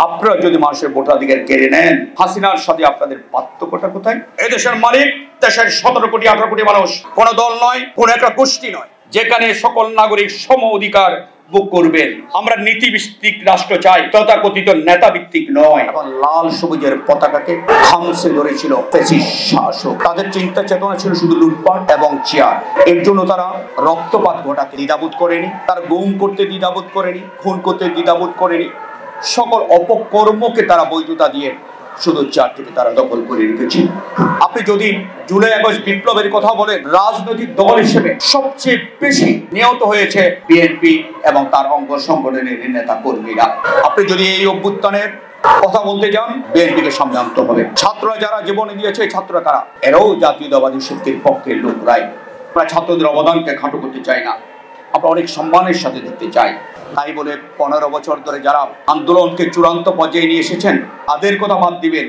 আপনারা যদি মানুষের ভোটাধিকার কেড়ে নেন, হাসিনার সাথে আপনাদের পার্থক্যটা কোথায়? এদেশের মালিক দেশের 17 কোটি 18 কোটি মানুষ, কোন দল নয়, কোন একটা গোষ্ঠী নয়, যেখানে সকল নাগরিক সম অধিকার ভোগ করবেন। আমরা নীতিভিত্তিক রাষ্ট্র চাই, তথাকথিত নেতা ভিত্তিক নয়। এবং লাল সবুজের পতাকাকে খামছে ধরেছিল ফ্যাসিস্ট শাসক। তাদের চিন্তা চেতনা ছিল শুধু লুটপাট এবং চেয়ার। এর জন্য তারা রক্তপাত ঘটাতে দ্বিধাবোধ করেনি, তারা গুম করতে দ্বিধাবোধ করেনি, খুন করতে দ্বিধাবোধ করেনি। সকল অপকর্মকে তারা বৈধতা দিয়ে শুধু চারটিকে তারা দখল করে রেখেছে। আপনি যদি জুলাই আগস্ট বিপ্লবের কথা বলেন, রাজনৈতিক দল হিসেবে সবচেয়ে বেশি নিহত হয়েছে বিএনপি এবং তার অঙ্গ সংগঠনের নেতা কর্মীরা। আপনি যদি এই অভ্যুত্থানের কথা বলতে যান, বিএনপিকে সামনে আনতে হবে। ছাত্ররা যারা জীবনে দিয়েছে, ছাত্ররা কারা? এরাও জাতীয়তাবাদী শক্তির পক্ষের লোকরাই। আমরা ছাত্রদের অবদানকে খাটো করতে চাই না, আমরা অনেক সম্মানের সাথে দেখতে চাই। তাই বলে 15 বছর ধরে যারা আন্দোলনকে চূড়ান্ত পর্যায়ে নিয়ে এসেছেন, তাদের কথা বাদ দিবেন,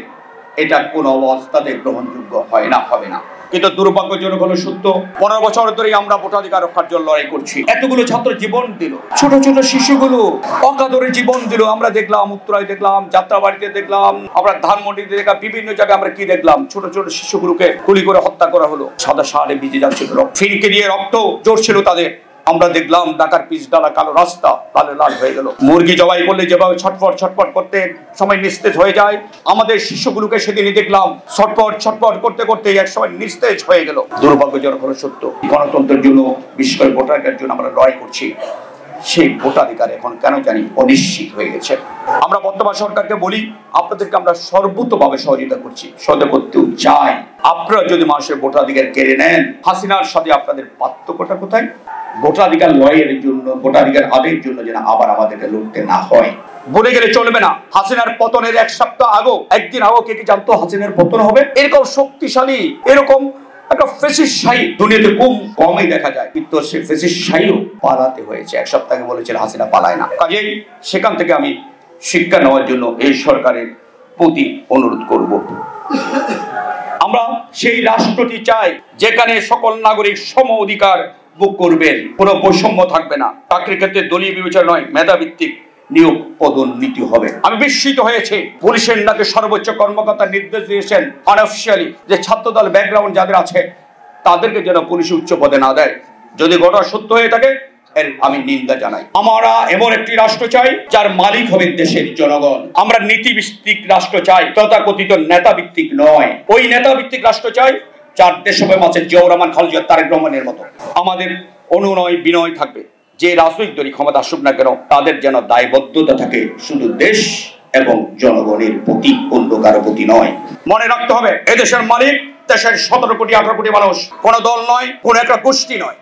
এটা কোনো অবস্থাতে গ্রহণযোগ্য হয় না, হবে না। কিন্তু দুর্ভাগ্যজনক হলো সত্য, 15 বছর ধরে আমরা ভোটাধিকার রক্ষার জন্য লড়াই করছি। এতগুলো ছাত্র জীবন দিল, ছোট ছোট শিশুগুলো অকাতরে জীবন দিল। আমরা দেখলাম উত্তরায়, দেখলাম যাত্রাবাড়িতে, দেখলাম আমরা ধানমন্ডিতে, দেখলাম বিভিন্ন জায়গায় আমরা কি দেখলাম, ছোট ছোট শিশুগুলোকে গুলি করে হত্যা করা হলো। সাদা শাড়ে ভিজে যাচ্ছিল, ফিনকে দিয়ে রক্ত জড়ছিল তাদের। আমরা দেখলাম ঢাকার পিচ ডালা কালো রাস্তা লালে লাল হয়ে গেল। মুরগি জবাই করলে যেভাবে ছটফট ছটফট করতে সময় নিস্তেজ হয়ে যায়, আমাদের শিশুগুলোকে সেদিনই দেখলাম ছটফট ছটফট করতে করতে এক সময় নিস্তেজ হয়ে গেল। দুর্ভাগ্যজনক হলো সত্য, গণতন্ত্রের জন্য, বিশেষ করে ভোটাধিকারের জন্য আমরা লড়াই করছি, সেই ভোটাধিকার এখন কেন জানি অনিশ্চিত হয়ে গেছে। আমরা বর্তমান সরকারকে বলি, আপনাদেরকে আমরা সর্বোচ্চভাবে সহযোগিতা করছি, সহযোগিতা করতেও চাই। আপনারা যদি মানুষের ভোটাধিকার কেড়ে নেন, হাসিনার সাথে আপনাদের পার্থক্যটা কোথায়? ভোটাধিকার লড়াইয়ের জন্য, ভোটাধিকার আদায়ের জন্য যেন আবার আমাদেরকে লড়তে না হয়। বলে গেলে চলবে না। হাসিনার পতনের এক সপ্তাহ আগে, একদিন আগে কে কি জানতো হাসিনার পতন হবে? এরকম শক্তিশালী, এরকম একটা ফ্যাসিস্ট শাহী দুনিয়াতে খুব কমই দেখা যায়, কিন্তু সে ফ্যাসিস্ট শাহীও পালাতে হয়েছে। এক সপ্তাহ আগে বলেছিল হাসিনা পালায় না। কাজেই সেখান থেকে আমি শিক্ষা নেওয়ার জন্য এই সরকারের প্রতি অনুরোধ করব। আমরা সেই রাষ্ট্রটি চাই যেখানে সকল নাগরিক সম অধিকার ভোগ করবেন, কোনো বৈষম্য থাকবে না। চাকরির ক্ষেত্রে দলীয় বিবেচনা নয়, মেধাভিত্তিক নিয়োগ পদোন্নতি হবে। আমি বিস্মিত হয়েছি, পুলিশের নাকি সর্বোচ্চ কর্মকর্তা নির্দেশ দিয়েছেন আনঅফিশিয়ালি যে ছাত্রদল ব্যাকগ্রাউন্ড যাদের আছে তাদেরকে যেন পুলিশ উচ্চ পদে না দেয়। যদি ঘটনা সত্য হয়ে থাকে এর আমি নিন্দা জানাই। আমরা এমন একটি রাষ্ট্র চাই যার মালিক হবে দেশের জনগণ। আমরা নীতিভিত্তিক রাষ্ট্র চাই, তথাকথিত নেতা ভিত্তিক নয়। ওই নেতা ভিত্তিক রাষ্ট্র চাই যার দেশপ্রেম আছে, জিয়াউর রহমান, খালেদা, তারেক রহমানের মতো। আমাদের অনুনয় বিনয় থাকবে, যে রাজনৈতিক দলই ক্ষমতা আসুক না কেন তাদের যেন দায়বদ্ধতা থাকে শুধু দেশ এবং জনগণের প্রতি, অন্য কারো প্রতি নয়। মনে রাখতে হবে, এদেশের মালিক দেশের 17 কোটি 18 কোটি মানুষ, কোন দল নয়, কোন একটা গোষ্ঠী নয়।